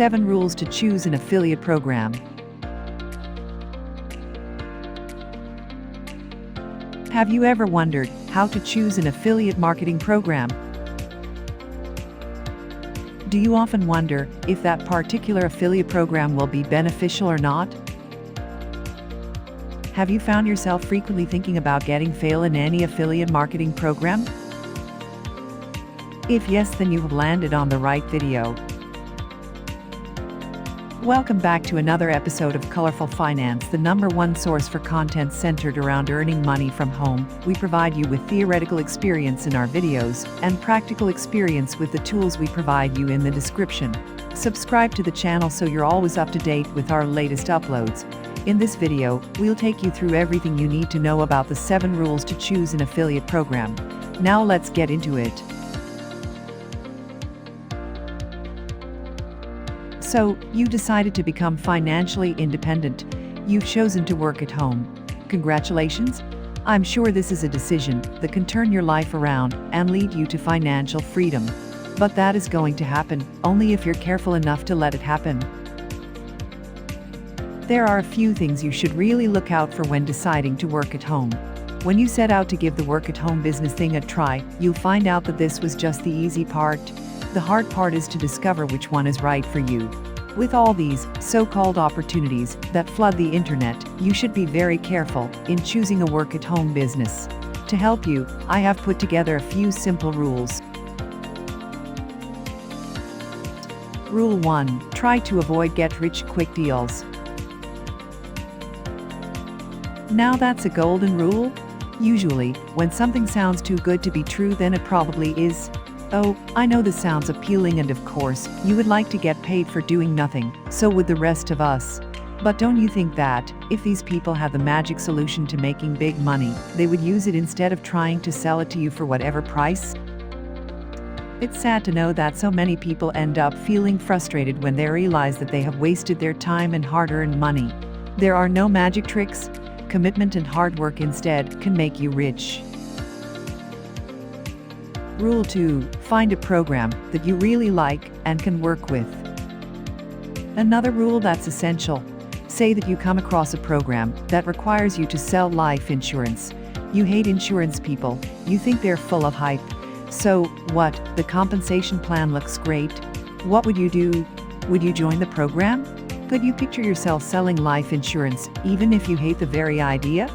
7 rules to choose an affiliate program. Have you ever wondered how to choose an affiliate marketing program? Do you often wonder if that particular affiliate program will be beneficial or not? Have you found yourself frequently thinking about getting fail in any affiliate marketing program? If yes, then you have landed on the right video. Welcome back to another episode of Colorful Finance, the #1 source for content centered around earning money from home. We provide you with theoretical experience in our videos and practical experience with the tools we provide you in the description. Subscribe to the channel so you're always up to date with our latest uploads. In this video, we'll take you through everything you need to know about the 7 rules to choose an affiliate program. Now let's get into it. So, you decided to become financially independent. You've chosen to work at home. Congratulations! I'm sure this is a decision that can turn your life around and lead you to financial freedom. But that is going to happen only if you're careful enough to let it happen. There are a few things you should really look out for when deciding to work at home. When you set out to give the work at home business thing a try, you'll find out that this was just the easy part. The hard part is to discover which one is right for you. With all these so-called opportunities that flood the internet, you should be very careful in choosing a work-at-home business. To help you, I have put together a few simple rules. Rule 1. Try to avoid get-rich-quick deals. Now that's a golden rule. Usually, when something sounds too good to be true, then it probably is. Oh, I know this sounds appealing, and of course, you would like to get paid for doing nothing, so would the rest of us. But don't you think that, if these people had the magic solution to making big money, they would use it instead of trying to sell it to you for whatever price? It's sad to know that so many people end up feeling frustrated when they realize that they have wasted their time and hard-earned money. There are no magic tricks. Commitment and hard work instead can make you rich. Rule 2. Find a program that you really like and can work with. Another rule that's essential. Say that you come across a program that requires you to sell life insurance. You hate insurance people. You think they're full of hype. So, what? The compensation plan looks great. What would you do? Would you join the program? Could you picture yourself selling life insurance, even if you hate the very idea?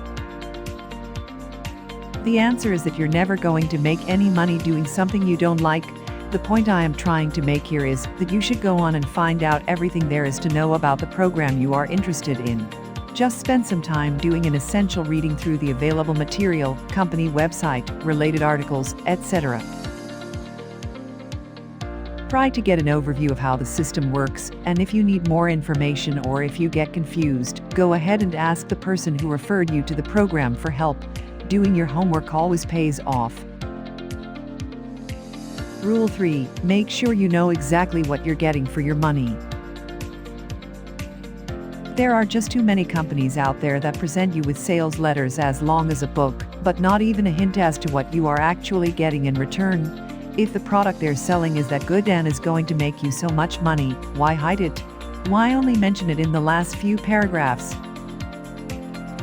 The answer is that you're never going to make any money doing something you don't like. The point I am trying to make here is that you should go on and find out everything there is to know about the program you are interested in. Just spend some time doing an essential reading through the available material, company website, related articles, etc. Try to get an overview of how the system works, and if you need more information or if you get confused, go ahead and ask the person who referred you to the program for help. Doing your homework always pays off. Rule 3. Make sure you know exactly what you're getting for your money. There are just too many companies out there that present you with sales letters as long as a book, but not even a hint as to what you are actually getting in return. If the product they're selling is that good and is going to make you so much money, why hide it? Why only mention it in the last few paragraphs?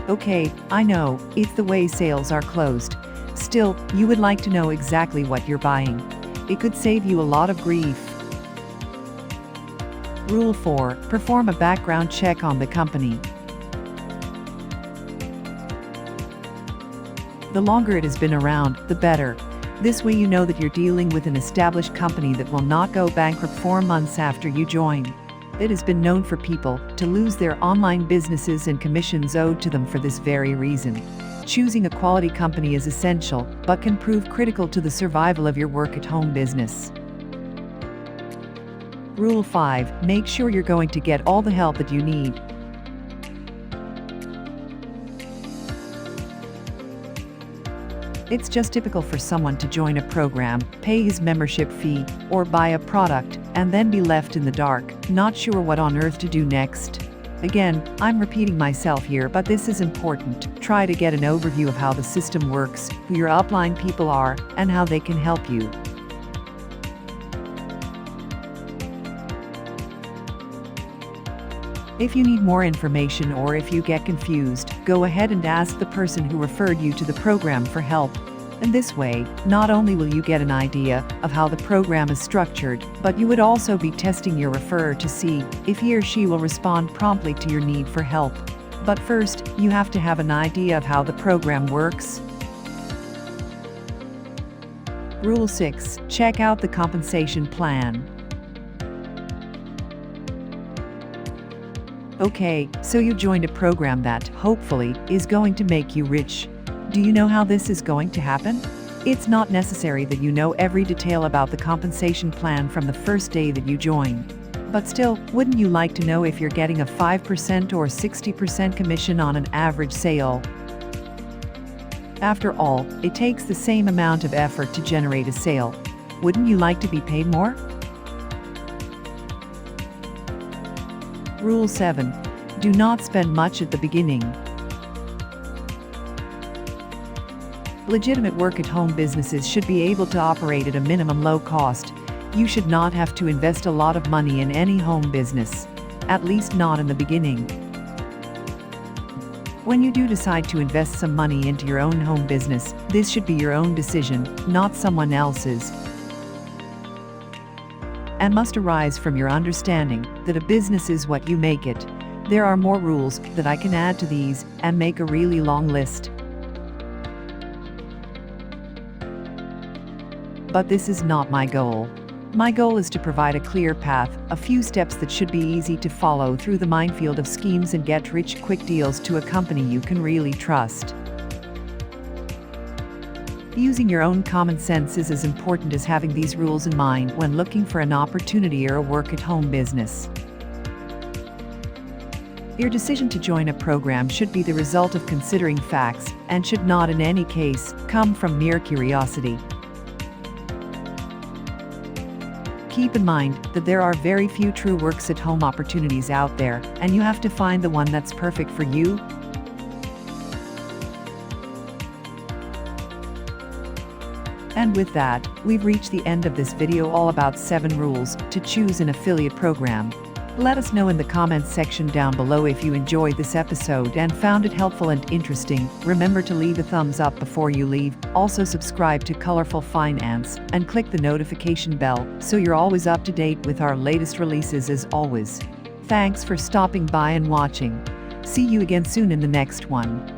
Okay, I know, it's the way sales are closed. Still, you would like to know exactly what you're buying. It could save you a lot of grief. Rule 4. Perform a background check on the company. The longer it has been around, the better. This way you know that you're dealing with an established company that will not go bankrupt 4 months after you join. It has been known for people to lose their online businesses and commissions owed to them for this very reason. Choosing a quality company is essential, but can prove critical to the survival of your work-at-home business. Rule 5. Make sure you're going to get all the help that you need. It's just typical for someone to join a program, pay his membership fee, or buy a product, and then be left in the dark, not sure what on earth to do next. Again, I'm repeating myself here, but this is important. Try to get an overview of how the system works, who your upline people are, and how they can help you. If you need more information or if you get confused, go ahead and ask the person who referred you to the program for help. And this way, not only will you get an idea of how the program is structured, but you would also be testing your referrer to see if he or she will respond promptly to your need for help. But first, you have to have an idea of how the program works. Rule 6. Check out the compensation plan. Okay, so you joined a program that, hopefully, is going to make you rich. Do you know how this is going to happen? It's not necessary that you know every detail about the compensation plan from the first day that you join. But still, wouldn't you like to know if you're getting a 5% or 60% commission on an average sale? After all, it takes the same amount of effort to generate a sale. Wouldn't you like to be paid more? Rule 7. Do not spend much at the beginning. Legitimate work-at-home businesses should be able to operate at a minimum low cost. You should not have to invest a lot of money in any home business, at least not in the beginning. When you do decide to invest some money into your own home business, this should be your own decision, not someone else's, and must arise from your understanding that a business is what you make it. There are more rules that I can add to these and make a really long list. But this is not my goal. My goal is to provide a clear path, a few steps that should be easy to follow through the minefield of schemes and get-rich-quick deals to a company you can really trust. Using your own common sense is as important as having these rules in mind when looking for an opportunity or a work-at-home business. Your decision to join a program should be the result of considering facts and should not in any case come from mere curiosity. Keep in mind that there are very few true works-at-home opportunities out there, and you have to find the one that's perfect for you. And with that, we've reached the end of this video all about 7 rules to choose an affiliate program. Let us know in the comments section down below if you enjoyed this episode and found it helpful and interesting. Remember to leave a thumbs up before you leave. Also subscribe to Colorful Finance and click the notification bell so you're always up to date with our latest releases as always. Thanks for stopping by and watching. See you again soon in the next one.